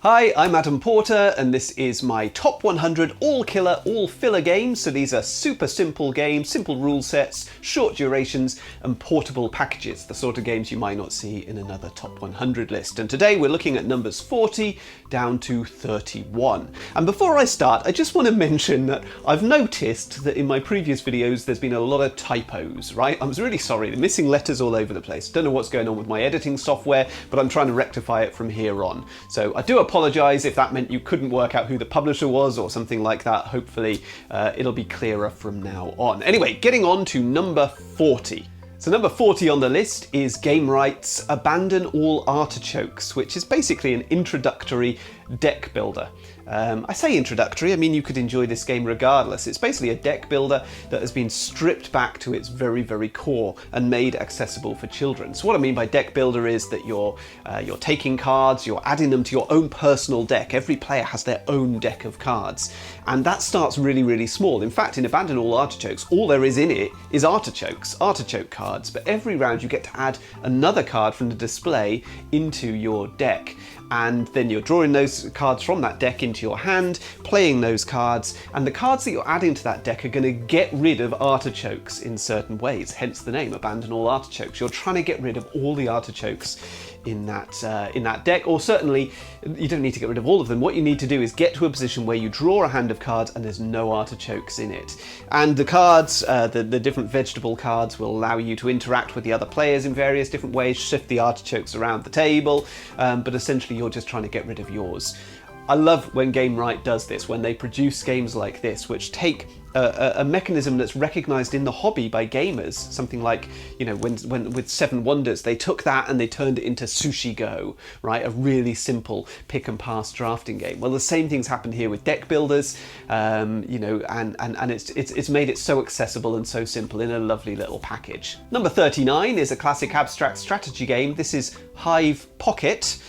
Hi, I'm Adam Porter, and this is my top 100 all-killer, all-filler games. So these are super simple games, simple rule sets, short durations, and portable packages, the sort of games you might not see in another top 100 list. And today we're looking at numbers 40 down to 31. And before I start, I just want to mention that I've noticed that in my previous videos there's been a lot of typos, right? I'm really sorry, they're missing letters all over the place. Don't know what's going on with my editing software, but I'm trying to rectify it from here on. So I do apologise if that meant you couldn't work out who the publisher was or something like that. Hopefully it'll be clearer from now on. Anyway, getting on to number 40. So number 40 on the list is Gamewright's Abandon All Artichokes, which is basically an introductory deck builder. I say introductory, I mean you could enjoy this game regardless. It's basically a deck builder that has been stripped back to its very, very core and made accessible for children. So what I mean by deck builder is that you're taking cards, you're adding them to your own personal deck. Every player has their own deck of cards, and that starts really, really small. In fact, in Abandon All Artichokes, all there is in it is artichokes, artichoke cards, but every round you get to add another card from the display into your deck. And then you're drawing those cards from that deck into your hand, playing those cards, and the cards that you're adding to that deck are going to get rid of artichokes in certain ways, hence the name, Abandon All Artichokes. You're trying to get rid of all the artichokes in that deck, or certainly you don't need to get rid of all of them. What you need to do is get to a position where you draw a hand of cards and there's no artichokes in it. And the cards, the different vegetable cards, will allow you to interact with the other players in various different ways, shift the artichokes around the table, but essentially you're just trying to get rid of yours. I love when Gamewright does this, when they produce games like this, which take a mechanism that's recognised in the hobby by gamers. Something like, you know, when with Seven Wonders, they took that and they turned it into Sushi Go, right? A really simple pick and pass drafting game. Well, the same things happen here with deck builders, you know, and it's made it so accessible and so simple in a lovely little package. Number 39 is a classic abstract strategy game. This is Hive Pocket.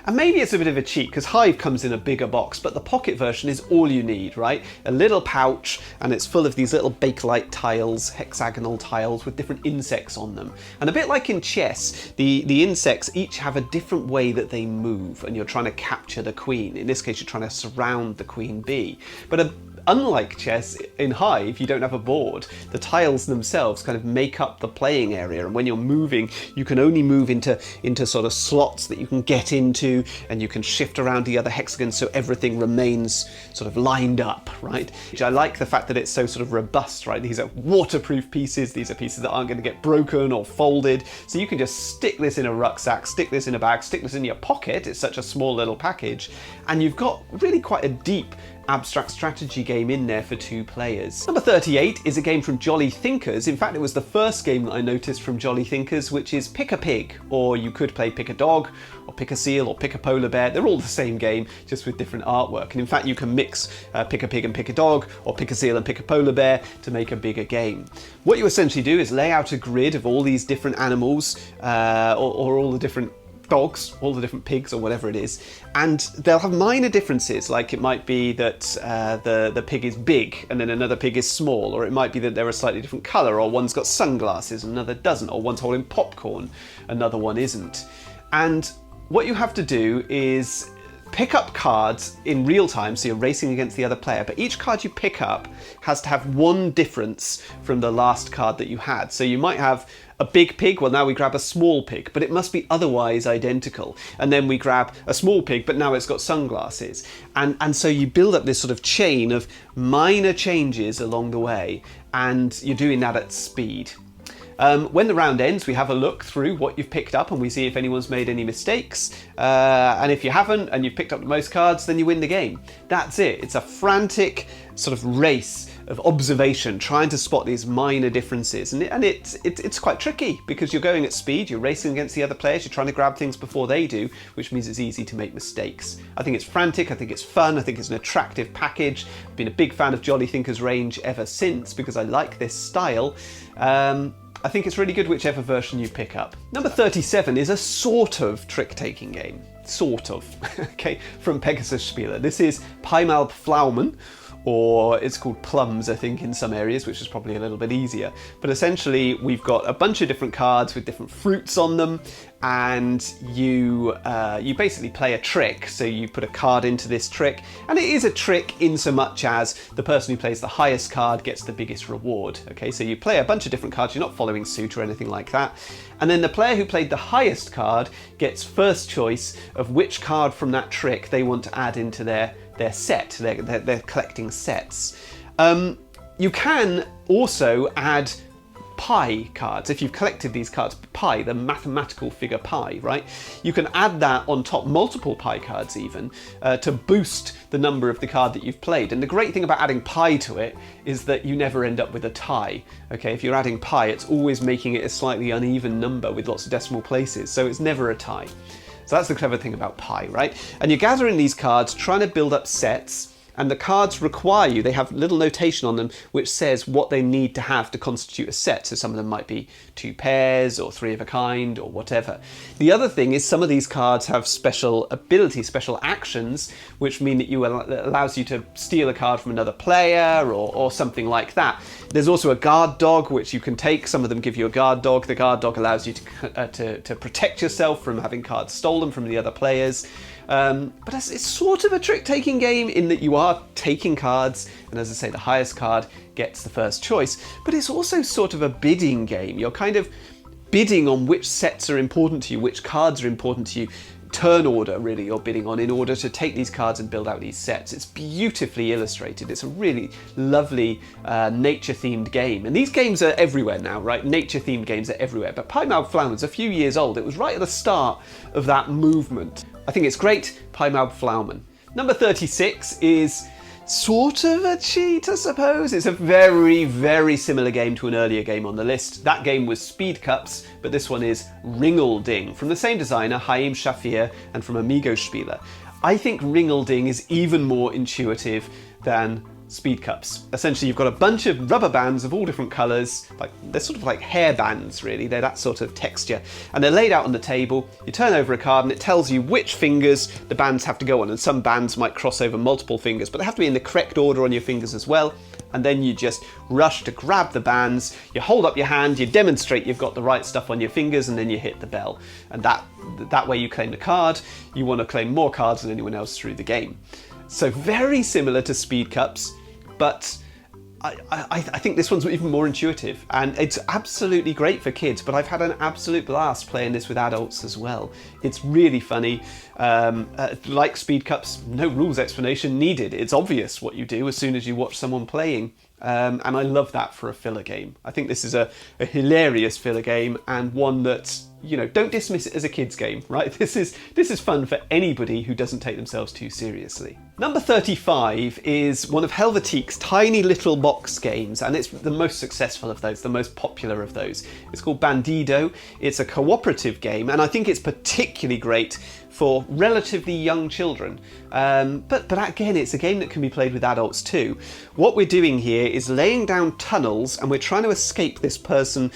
And maybe it's a bit of a cheat because Hive comes in a bigger box, but the Pocket version is all you need, right? A little pouch, and it's full of these little Bakelite tiles, hexagonal tiles with different insects on them. And a bit like in chess, the insects each have a different way that they move, and you're trying to capture the queen. In this case, you're trying to surround the queen bee. But unlike chess, in Hive, you don't have a board. The tiles themselves kind of make up the playing area, and when you're moving, you can only move into sort of slots that you can get into, and you can shift around the other hexagons so everything remains sort of lined up, right? I like the fact that it's so sort of robust, right? These are waterproof pieces, these are pieces that aren't going to get broken or folded, so you can just stick this in a rucksack, stick this in a bag, stick this in your pocket. It's such a small little package, and you've got really quite a deep abstract strategy game in there for two players. Number 38 is a game from Jolly Thinkers. In fact, it was the first game that I noticed from Jolly Thinkers, which is Pick a Pig, or you could play Pick a Dog, or Pick a Seal, or Pick a Polar Bear. They're all the same game, just with different artwork. And in fact, you can mix Pick a Pig and Pick a Dog, or Pick a Seal and Pick a Polar Bear to make a bigger game. What you essentially do is lay out a grid of all these different animals, or all the different dogs, all the different pigs, or whatever it is, and they'll have minor differences, like it might be that the pig is big and then another pig is small, or it might be that they're a slightly different colour, or one's got sunglasses and another doesn't, or one's holding popcorn, another one isn't. And what you have to do is pick up cards in real time, so you're racing against the other player, but each card you pick up has to have one difference from the last card that you had. So you might have a big pig, well now we grab a small pig, but it must be otherwise identical. And then we grab a small pig, but now it's got sunglasses. And so you build up this sort of chain of minor changes along the way, and you're doing that at speed. When the round ends, we have a look through what you've picked up and we see if anyone's made any mistakes. And if you haven't and you've picked up the most cards, then you win the game. That's it. It's a frantic sort of race of observation, trying to spot these minor differences. And it's quite tricky because you're going at speed, you're racing against the other players, you're trying to grab things before they do, which means it's easy to make mistakes. I think it's frantic, I think it's fun, I think it's an attractive package. I've been a big fan of Jolly Thinkers range ever since because I like this style. I think it's really good whichever version you pick up. Number 37 is a sort of trick-taking game. Sort of, okay, from Pegasus Spieler. This is Pijmalp Flaumen, or it's called Plums, I think, in some areas, which is probably a little bit easier. But essentially, we've got a bunch of different cards with different fruits on them, and you basically play a trick. So you put a card into this trick, and it is a trick in so much as the person who plays the highest card gets the biggest reward. Okay, so you play a bunch of different cards, you're not following suit or anything like that, and then the player who played the highest card gets first choice of which card from that trick they want to add into their set. They're collecting sets. You can also add pi cards. If you've collected these cards, pi, the mathematical figure pi, right? You can add that on top, multiple pi cards even, to boost the number of the card that you've played. And the great thing about adding pi to it is that you never end up with a tie. Okay, if you're adding pi, it's always making it a slightly uneven number with lots of decimal places, so it's never a tie. So that's the clever thing about pi, right? And you're gathering these cards, trying to build up sets, and the cards require you, they have little notation on them which says what they need to have to constitute a set. So some of them might be 2 pairs or 3 of a kind or whatever. The other thing is some of these cards have special abilities, special actions, which mean that allows you to steal a card from another player or something like that. There's also a guard dog which you can take. Some of them give you a guard dog. The guard dog allows you to protect yourself from having cards stolen from the other players. But it's sort of a trick-taking game in that you are taking cards, and as I say, the highest card gets the first choice. But it's also sort of a bidding game. You're kind of bidding on which sets are important to you, which cards are important to you. Turn order, really, you're bidding on in order to take these cards and build out these sets. It's beautifully illustrated. It's a really lovely nature-themed game. And these games are everywhere now, right? Nature-themed games are everywhere. But Piemowd Flowerman's a few years old. It was right at the start of that movement. I think it's great, Piemowd Flowerman. Number 36 is sort of a cheat, I suppose. It's a very, very similar game to an earlier game on the list. That game was Speed Cups, but this one is Ringelding, from the same designer, Haim Shafir, and from Amigo Spieler. I think Ringelding is even more intuitive than Speed Cups. Essentially, you've got a bunch of rubber bands of all different colours, they're sort of like hair bands, really. They're that sort of texture, and they're laid out on the table. You turn over a card and it tells you which fingers the bands have to go on, and some bands might cross over multiple fingers, but they have to be in the correct order on your fingers as well. And then you just rush to grab the bands, you hold up your hand, you demonstrate you've got the right stuff on your fingers, and then you hit the bell. And that way you claim the card. You want to claim more cards than anyone else through the game. So very similar to Speed Cups, but I think this one's even more intuitive, and it's absolutely great for kids, but I've had an absolute blast playing this with adults as well. It's really funny. Like Speed Cups, no rules explanation needed. It's obvious what you do as soon as you watch someone playing. And I love that for a filler game. I think this is a hilarious filler game, and one that, you know, don't dismiss it as a kid's game, right? This is fun for anybody who doesn't take themselves too seriously. Number 35 is one of Helvetique's tiny little box games, and it's the most successful of those, the most popular of those. It's called Bandido. It's a cooperative game, and I think it's particularly great for relatively young children. But again, it's a game that can be played with adults too. What we're doing here is laying down tunnels, and we're trying to escape this person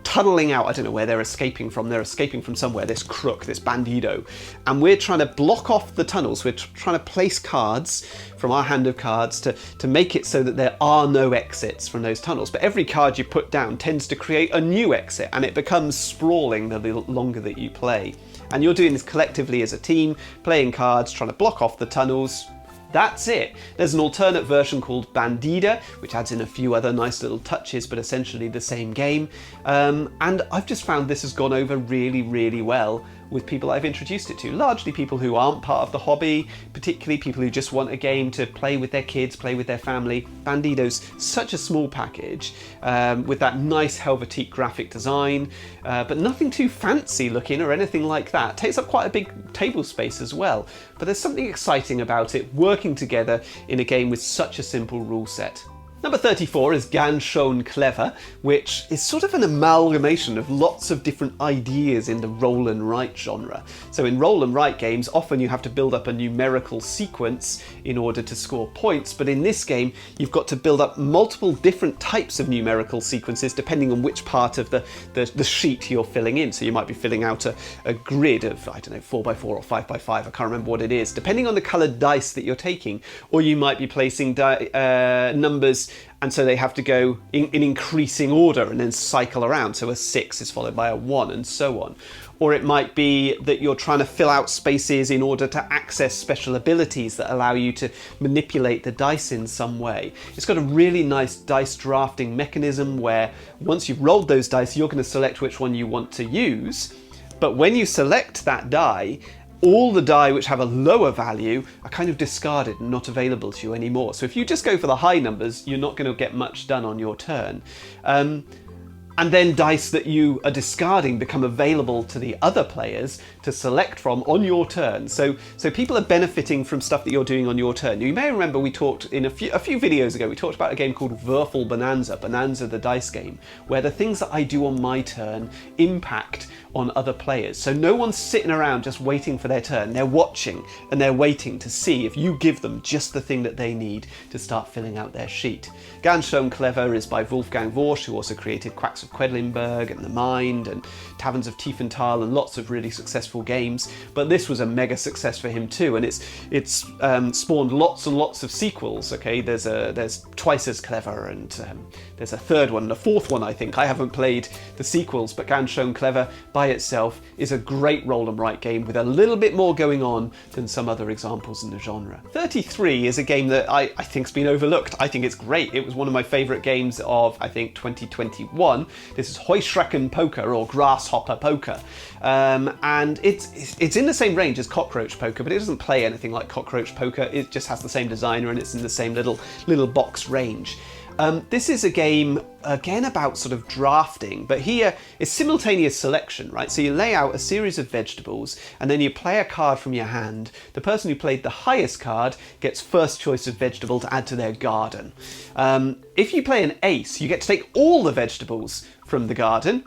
tunneling out. I don't know where they're escaping from. They're escaping from somewhere, this crook, this Bandido. And we're trying to block off the tunnels. We're trying to place cards from our hand of cards to make it so that there are no exits from those tunnels. But every card you put down tends to create a new exit, and it becomes sprawling the longer that you play. And you're doing this collectively as a team, playing cards, trying to block off the tunnels. That's it. There's an alternate version called Bandido, which adds in a few other nice little touches, but essentially the same game. And I've just found this has gone over really, really well with people I've introduced it to, largely people who aren't part of the hobby, particularly people who just want a game to play with their kids, play with their family. Bandido's such a small package with that nice Helvetique graphic design, but nothing too fancy looking or anything like that. It takes up quite a big table space as well, but there's something exciting about it working together in a game with such a simple rule set. Number 34 is Ganz, Schon, Clever, which is sort of an amalgamation of lots of different ideas in the roll and write genre. So in roll and write games, often you have to build up a numerical sequence in order to score points, but in this game, you've got to build up multiple different types of numerical sequences depending on which part of the sheet you're filling in. So you might be filling out a grid of, I don't know, 4x4 or 5x5, I can't remember what it is, depending on the coloured dice that you're taking, or you might be placing numbers, and so they have to go in increasing order and then cycle around. So a 6 is followed by a 1 and so on. or it might be that you're trying to fill out spaces in order to access special abilities that allow you to manipulate the dice in some way. It's got a really nice dice drafting mechanism where once you've rolled those dice, you're going to select which one you want to use. But when you select that die, all the die which have a lower value are kind of discarded and not available to you anymore. So if you just go for the high numbers, you're not going to get much done on your turn. And then dice that you are discarding become available to the other players to select from on your turn. So people are benefiting from stuff that you're doing on your turn. You may remember we talked in a few videos ago, we talked about a game called Würfel Bonanza, Bonanza the dice game, where the things that I do on my turn impact on other players. So no one's sitting around just waiting for their turn. They're watching and they're waiting to see if you give them just the thing that they need to start filling out their sheet. Ganz, Schon, Clever is by Wolfgang Warsch, who also created Quacks of Quedlinburg and The Mind and Taverns of Tiefenthal and lots of really successful games. But this was a mega success for him too, and it's spawned lots and lots of sequels. Okay, there's Twice as Clever, and there's a third one and a fourth one, I think. I haven't played the sequels, but Ganz, Schon, Clever by itself is a great roll and write game with a little bit more going on than some other examples in the genre. 33 is a game that I think's been overlooked. I think it's great. It was one of my favourite games of, I think, 2021. This is Heuschrecken Poker, or Grasshopper Poker. And it's in the same range as Cockroach Poker, but it doesn't play anything like Cockroach Poker. It just has the same designer and it's in the same little box range. This is a game, again, about sort of drafting, but here it's simultaneous selection, right? So you lay out a series of vegetables and then you play a card from your hand. The person who played the highest card gets first choice of vegetable to add to their garden. If you play an ace, you get to take all the vegetables from the garden,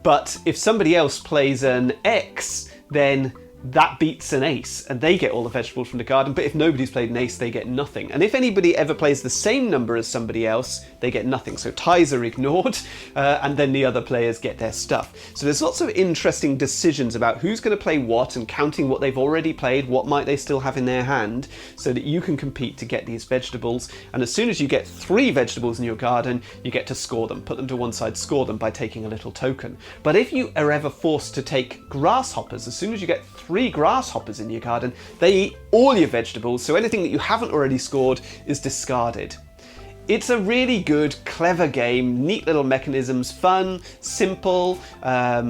but if somebody else plays an X, then that beats an ace and they get all the vegetables from the garden, but if nobody's played an ace, they get nothing. And if anybody ever plays the same number as somebody else, they get nothing. So ties are ignored, and then the other players get their stuff. So there's lots of interesting decisions about who's going to play what and counting what they've already played, what might they still have in their hand, so that you can compete to get these vegetables. And as soon as you get 3 vegetables in your garden, you get to score them, put them to one side, score them by taking a little token. But if you are ever forced to take grasshoppers, as soon as you get 3 grasshoppers in your garden, they eat all your vegetables, so anything that you haven't already scored is discarded. It's a really good, clever game, neat little mechanisms, fun, simple. I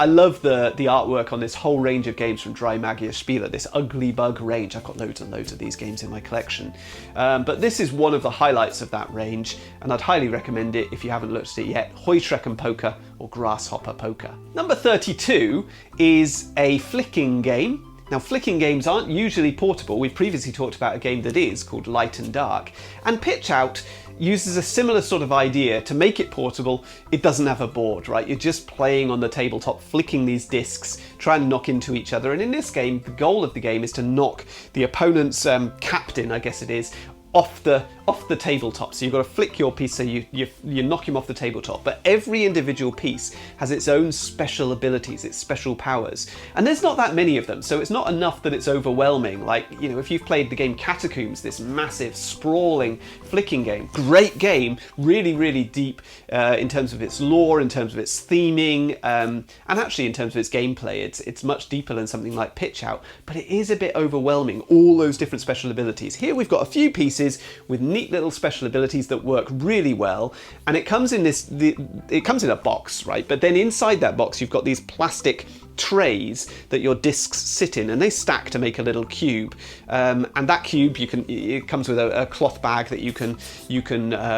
love the artwork on this whole range of games from Drei Magier Spiele, this Ugly Bug range. I've got loads and loads of these games in my collection. But this is one of the highlights of that range, and I'd highly recommend it if you haven't looked at it yet. Heuschrecken Poker, or Grasshopper Poker. Number 32 is a flicking game. Now, flicking games aren't usually portable. We've previously talked about a game that is, called Light and Dark. And Pitch Out uses a similar sort of idea. To make it portable, it doesn't have a board, right? You're just playing on the tabletop, flicking these discs, trying to knock into each other. And in this game, the goal of the game is to knock the opponent's captain, I guess it is, off the tabletop. So you've got to flick your piece so you knock him off the tabletop. But every individual piece has its own special abilities, its special powers. And there's not that many of them, so it's not enough that it's overwhelming. Like, you know, if you've played the game Catacombs, this massive, sprawling flicking game, great game, really, really deep in terms of its lore, in terms of its theming, and actually in terms of its gameplay. It's much deeper than something like Pitch Out, but it is a bit overwhelming, all those different special abilities. Here we've got a few pieces with neat little special abilities that work really well, and it comes in it comes in a box, right? But then inside that box you've got these plastic trays that your discs sit in, and they stack to make a little cube. And that cube, it comes with a cloth bag that you can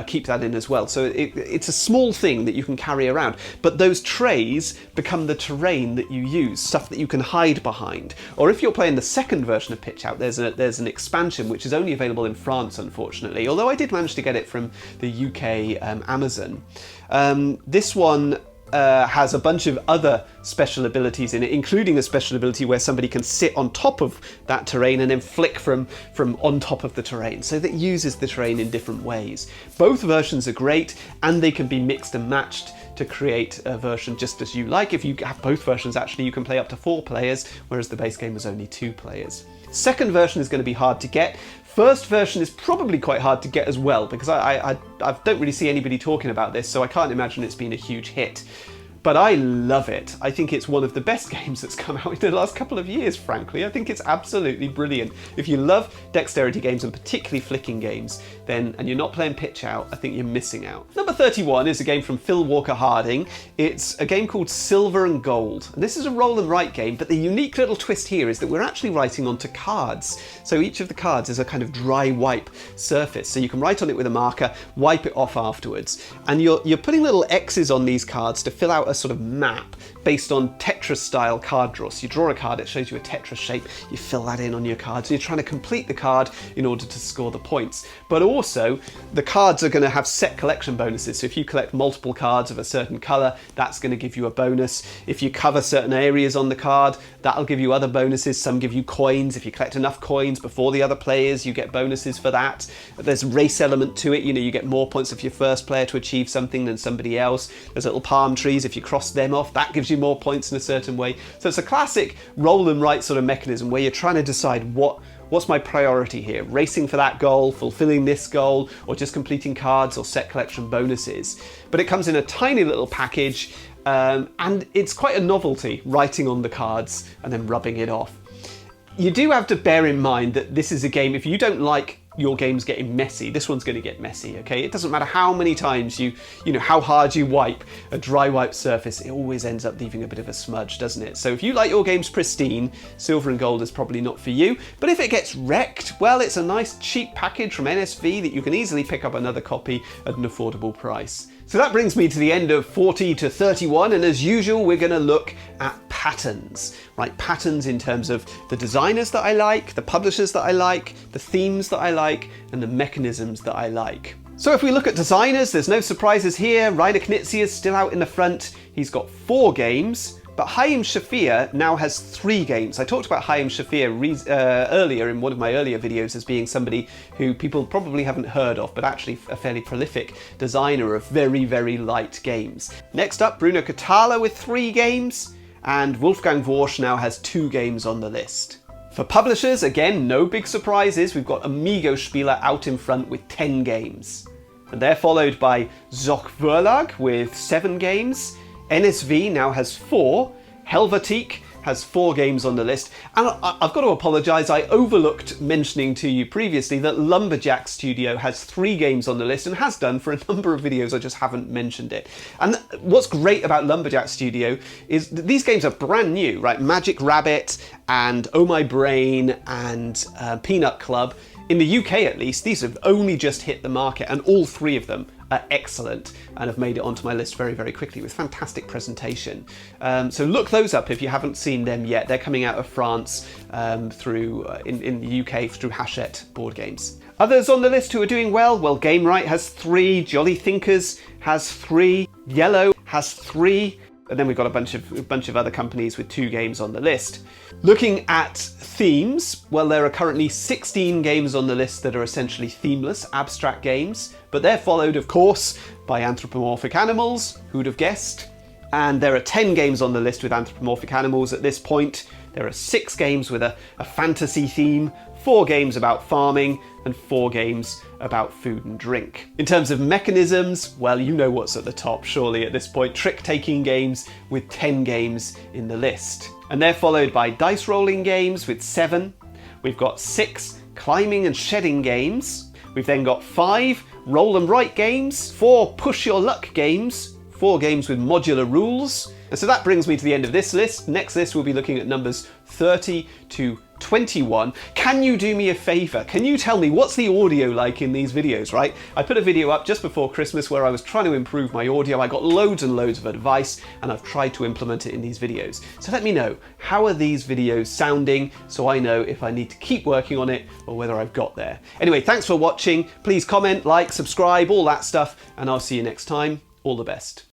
keep that in as well. So it's a small thing that you can carry around. But those trays become the terrain that you use, stuff that you can hide behind. Or if you're playing the second version of Pitch Out, there's an expansion which is only available in France, unfortunately. Although I did manage to get it from the UK Amazon. This one has a bunch of other special abilities in it, including a special ability where somebody can sit on top of that terrain and then flick from on top of the terrain, so that uses the terrain in different ways. Both versions are great, and they can be mixed and matched to create a version just as you like. If you have both versions, actually, you can play up to 4 players, whereas the base game was only 2 players. Second version is going to be hard to get. First version is probably quite hard to get as well, because I don't really see anybody talking about this, so I can't imagine it's been a huge hit. but I love it. I think it's one of the best games that's come out in the last couple of years, frankly. I think it's absolutely brilliant. If you love dexterity games and particularly flicking games, then, and you're not playing Pitch Out, I think you're missing out. Number 31 is a game from Phil Walker Harding. It's a game called Silver and Gold. And this is a roll and write game, but the unique little twist here is that we're actually writing onto cards. So each of the cards is a kind of dry wipe surface. So you can write on it with a marker, wipe it off afterwards. And you're putting little X's on these cards to fill out a sort of map based on Tetris style card draw. So you draw a card, it shows you a Tetris shape, you fill that in on your cards, and you're trying to complete the card in order to score the points. But also, the cards are going to have set collection bonuses. So if you collect multiple cards of a certain colour, that's going to give you a bonus. If you cover certain areas on the card, that'll give you other bonuses. Some give you coins. If you collect enough coins before the other players, you get bonuses for that. There's a race element to it. You know, you get more points if you're first player to achieve something than somebody else. There's little palm trees. If you cross them off, that gives you more points in a certain way. So it's a classic roll and write sort of mechanism where you're trying to decide what's my priority here? Racing for that goal, fulfilling this goal, or just completing cards or set collection bonuses. But it comes in a tiny little package, and it's quite a novelty, writing on the cards and then rubbing it off. You do have to bear in mind that this is a game, if you don't like your game's getting messy, this one's going to get messy, okay? It doesn't matter how many times how hard you wipe a dry wipe surface, it always ends up leaving a bit of a smudge, doesn't it? So if you like your games pristine, Silver and Gold is probably not for you. But if it gets wrecked, well, it's a nice cheap package from NSV that you can easily pick up another copy at an affordable price. So that brings me to the end of 40 to 31, and as usual, we're going to look at patterns, right? Patterns in terms of the designers that I like, the publishers that I like, the themes that I like, and the mechanisms that I like. So if we look at designers, there's no surprises here. Rainer Knizia is still out in the front. He's got 4 games. But Haim Shafir now has 3 games. I talked about Haim Shafir earlier in one of my earlier videos as being somebody who people probably haven't heard of, but actually a fairly prolific designer of very, very light games. Next up, Bruno Cathala with 3 games, and Wolfgang Warsch now has 2 games on the list. For publishers, again, no big surprises. We've got Amigo Spieler out in front with 10 games. And they're followed by Zoch Verlag with 7 games. NSV now has 4, Helvetic has 4 games on the list, and I've got to apologise, I overlooked mentioning to you previously that Lumberjack Studio has 3 games on the list and has done for a number of videos, I just haven't mentioned it. And what's great about Lumberjack Studio is that these games are brand new, right? Magic Rabbit and Oh My Brain and Peanut Club. In the UK at least, these have only just hit the market, and all 3 of them are excellent and have made it onto my list very, very quickly with fantastic presentation. So look those up if you haven't seen them yet. They're coming out of France in the UK through Hachette Board Games. Others on the list who are doing well, Gamewright has 3, Jolly Thinkers has 3, Yellow has 3, and then we've got a bunch of other companies with 2 games on the list. Looking at themes, well, there are currently 16 games on the list that are essentially themeless, abstract games, but they're followed, of course, by anthropomorphic animals, who'd have guessed? And there are 10 games on the list with anthropomorphic animals at this point. There are 6 games with a fantasy theme, 4 games about farming, and 4 games about food and drink. In terms of mechanisms, well, you know what's at the top, surely, at this point. Trick-taking games with 10 games in the list. And they're followed by dice rolling games with 7. We've got 6 climbing and shedding games. We've then got 5 roll and write games, 4 push your luck games, 4 games with modular rules. And so that brings me to the end of this list. Next list, we'll be looking at numbers 30 to 21. Can you do me a favour? Can you tell me what's the audio like in these videos, right? I put a video up just before Christmas where I was trying to improve my audio. I got loads and loads of advice and I've tried to implement it in these videos. So let me know, how are these videos sounding so I know if I need to keep working on it or whether I've got there. Anyway, thanks for watching. Please comment, like, subscribe, all that stuff, and I'll see you next time. All the best.